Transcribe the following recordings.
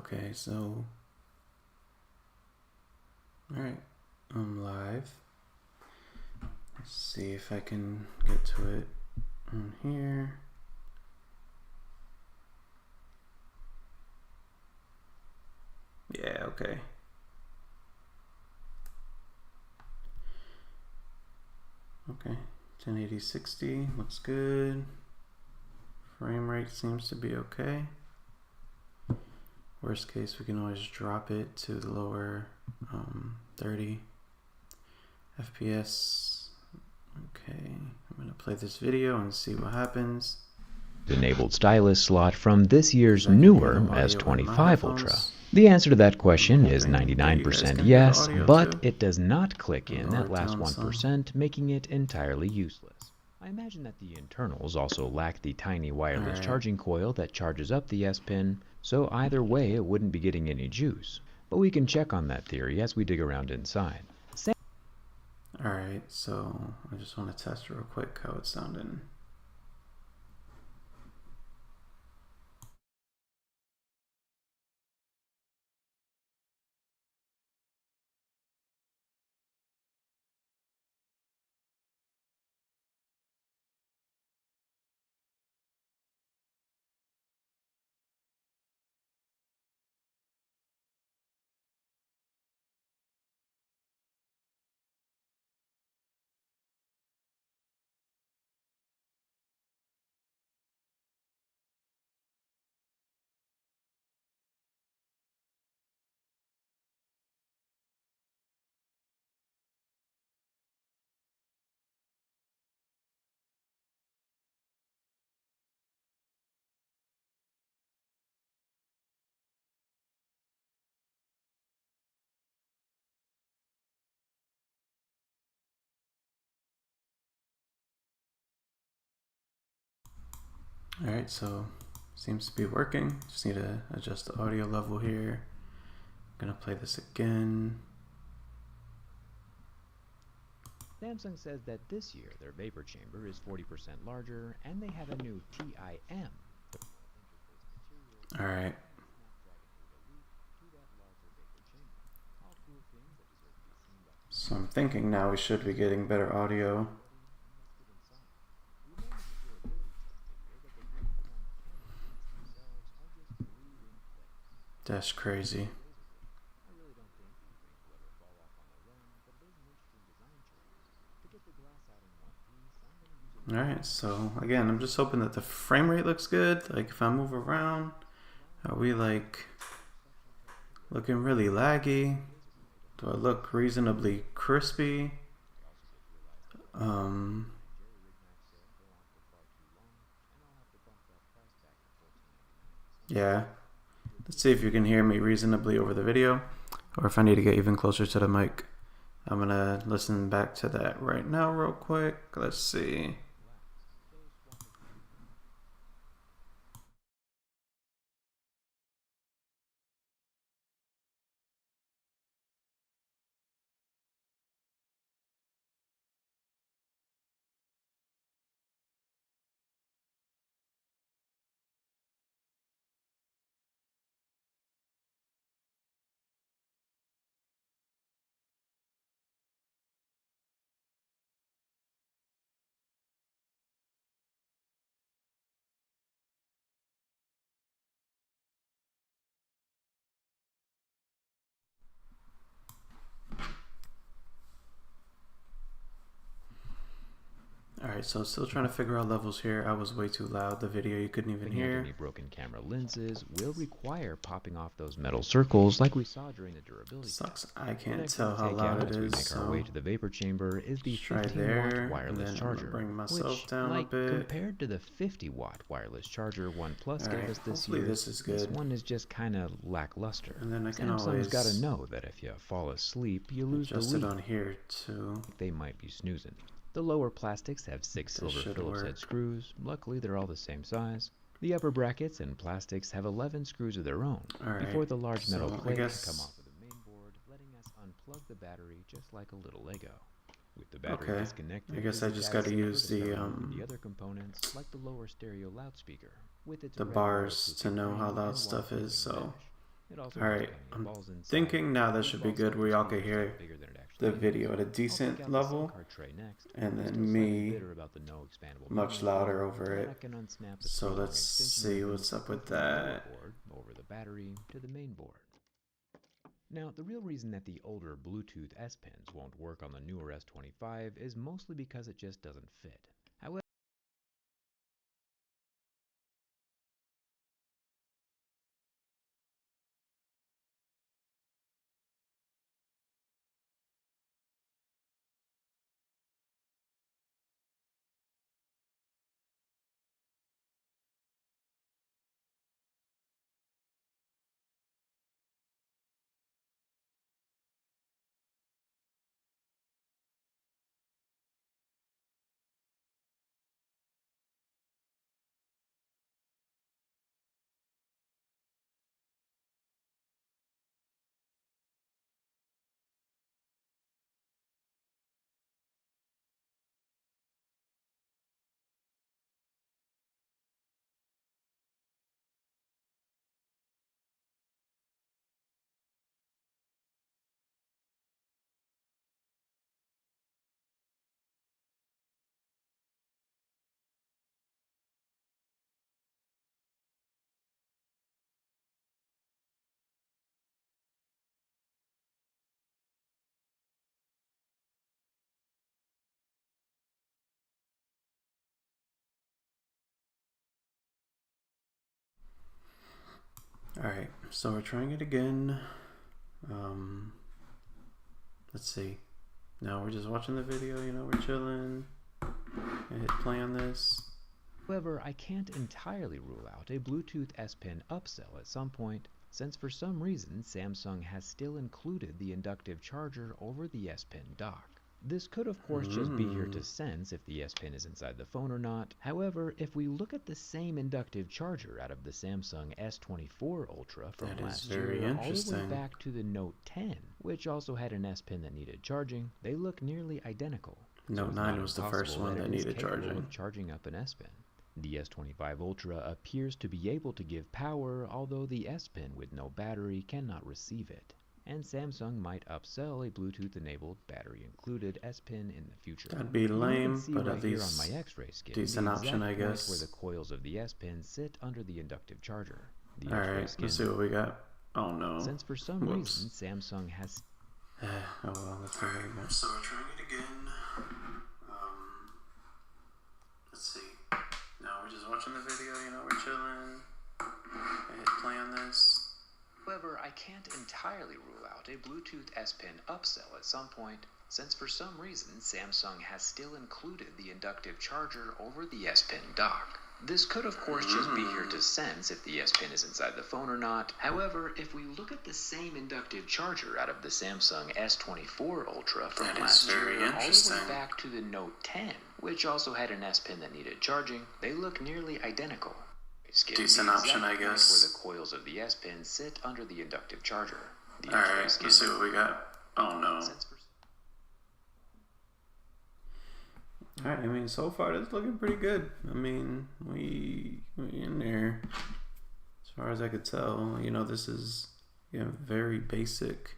Okay, so, alright, I'm live. Let's see if I can get to it on here. Yeah, okay. Okay, 1080 60 looks good. Frame rate seems to be okay. Worst case, we can always drop it to the lower 30 FPS. Okay, I'm gonna play this video and see what happens. Enabled stylus slot from this year's newer S25 Ultra? The answer to that question is 99% yes, but it does not click in that last 1%, making it entirely useless. I imagine that the internals also lack the tiny wireless charging coil that charges up the S Pen, so either way it wouldn't be getting any juice. But we can check on that theory as we dig around inside. Alright, so I just want to test real quick how it's sounding. Alright, so seems to be working. Just need to adjust the audio level here. I'm gonna play this again. Samsung says that this year their vapor chamber is 40% larger and they have a new TIM. Alright. So I'm thinking now we should be getting better audio. That's crazy. Alright, so again, I'm just hoping that the frame rate looks good. Like if I move around, are we like looking really laggy? Do I look reasonably crispy? Yeah. Let's see if you can hear me reasonably over the video, or if I need to get even closer to the mic. I'm gonna listen back to that right now real quick. Let's see. Alright, so still trying to figure out levels here. I was way too loud. The video you couldn't even hear. Any broken camera lenses will require popping off those metal circles like we saw during the durability. Sucks. I can't tell how loud it is. Make our way to the vapor chamber is the 15-watt wireless charger, bring myself down a bit. Compared to the 50-watt wireless charger OnePlus gave us this year, this is good. This one is just kind of lackluster. And then I can Samsung's got to know that if you fall asleep, you lose the lead. It on here too. They might be snoozing. The lower plastics have 6 silver Phillips head screws. Luckily, they're all the same size. The upper brackets and plastics have 11 screws of their own before the large metal plate can come off of the main board, letting us unplug the battery just like a little Lego. With the battery disconnected, I guess I just got to use the other components, like the lower stereo loudspeaker, with its the bars to know how loud stuff is. So It also has Alright, plenty of I'm balls inside. thinking now that Those should be balls good where y'all can sometimes hear get bigger than it the actually video is. at a I'll take decent out the SIM level, card tray next. and I'm then still slightly me bitter about the no expandable much memory louder port, over but I it. can unsnap the So 3-long let's extension see lead what's up and with from the lower that. board over the battery to the main board. Now, the real reason that the older Bluetooth S Pens won't work on the newer S25 is mostly because it just doesn't fit. However, Alright, so we're trying it again. Let's see. Now we're just watching the video, you know, we're chilling. I hit play on this. However, I can't entirely rule out a Bluetooth S Pen upsell at some point, since for some reason Samsung has still included the inductive charger over the S Pen dock. This could of course just be here to sense if the S Pen is inside the phone or not. However, if we look at the same inductive charger out of the Samsung S24 Ultra from last year all the way back to the Note 10, which also had an S Pen that needed charging, they look nearly identical. Note 9 was the first one that needed charging. Charging up an S Pen. The S25 Ultra appears to be able to give power, although the S Pen with no battery cannot receive it. And Samsung might upsell a Bluetooth-enabled, battery-included S Pen in the future. That'd be lame, but at here least on my X-ray skin, decent option, I guess. Where the coils of the S Pen sit under the inductive charger. Alright, let's see what we got. Oh no. Since for some reason Samsung has. Oh well, let's try it again. So we're trying it again. Let's see. Now we're just watching the video, you know, we're chilling. I hit play on this. However, I can't entirely rule out a Bluetooth S Pen upsell at some point, since for some reason Samsung has still included the inductive charger over the S Pen dock. This could of course just be here to sense if the S Pen is inside the phone or not. However, if we look at the same inductive charger out of the Samsung S24 Ultra from last year all the way back to the Note 10, which also had an S Pen that needed charging, they look nearly identical. Decent option, I guess. Where the coils of the S Pen sit under the inductive charger. Alright, let's see what we got. Oh no. Alright, I mean, so far it's looking pretty good. I mean, we in there. As far as I could tell, you know, this is very basic.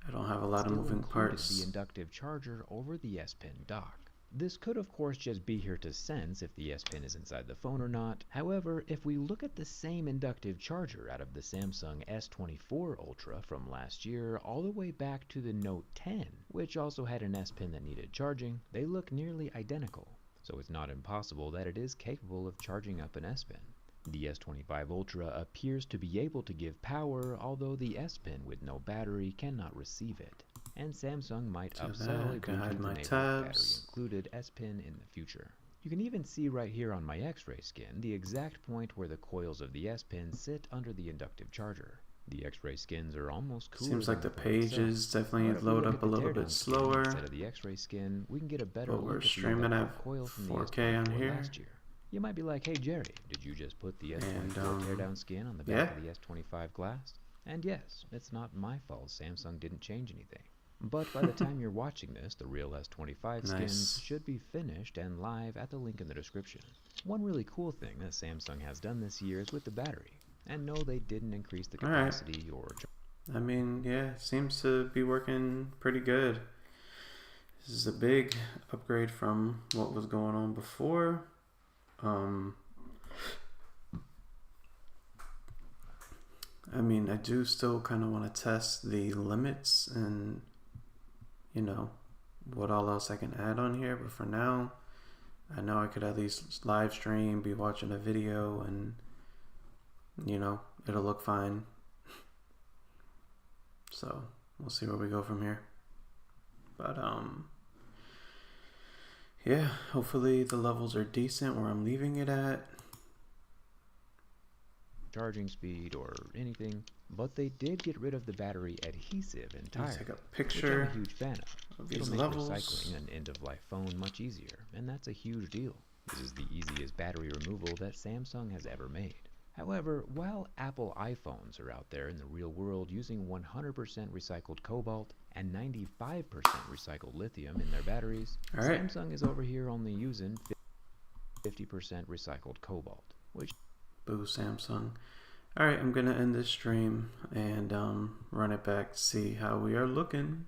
I don't have a lot of moving parts. The inductive charger over the S Pen dock. This could of course just be here to sense if the S Pen is inside the phone or not. However, if we look at the same inductive charger out of the Samsung S24 Ultra from last year all the way back to the Note 10, which also had an S Pen that needed charging, they look nearly identical. So it's not impossible that it is capable of charging up an S Pen. The S25 Ultra appears to be able to give power, although the S Pen with no battery cannot receive it. And Samsung might upsell a Bluetooth-enabled battery-included S Pen in the future. You can even see right here on my X-ray skin the exact point where the coils of the S Pen sit under the inductive charger. The X-ray skins are almost cooler. Seems like the pages definitely load up a little bit slower. Instead of the X-ray skin, we can get a better but we're look at streaming the at coil from 4K the on here. Last year. You might be like, hey Jerry, did you just put the S24 teardown skin on the back of the S25 glass? And yes, it's not my fault Samsung didn't change anything. But by the time you're watching this, the real S25 skins should be finished and live at the link in the description. One really cool thing that Samsung has done this year is with the battery. And no, they didn't increase the All right. capacity or... I mean, yeah, seems to be working pretty good. This is a big upgrade from what was going on before. I mean, I do still kind of want to test the limits and, you know, what all else I can add on here. But for now, I know I could at least live stream, be watching a video, and, you know, it'll look fine. So we'll see where we go from here. But, yeah, hopefully the levels are decent where I'm leaving it at. Charging speed or anything, but they did get rid of the battery adhesive entirely. Take a picture which I'm a huge fan of. these It'll make levels. recycling an end-of-life phone much easier, and that's a huge deal. This is the easiest battery removal that Samsung has ever made. However, while Apple iPhones are out there in the real world using 100% recycled cobalt and 95% recycled lithium in their batteries, Samsung is over here only using 50% recycled cobalt, which... Boo, Samsung. Alright, I'm gonna end this stream and run it back to see how we are looking.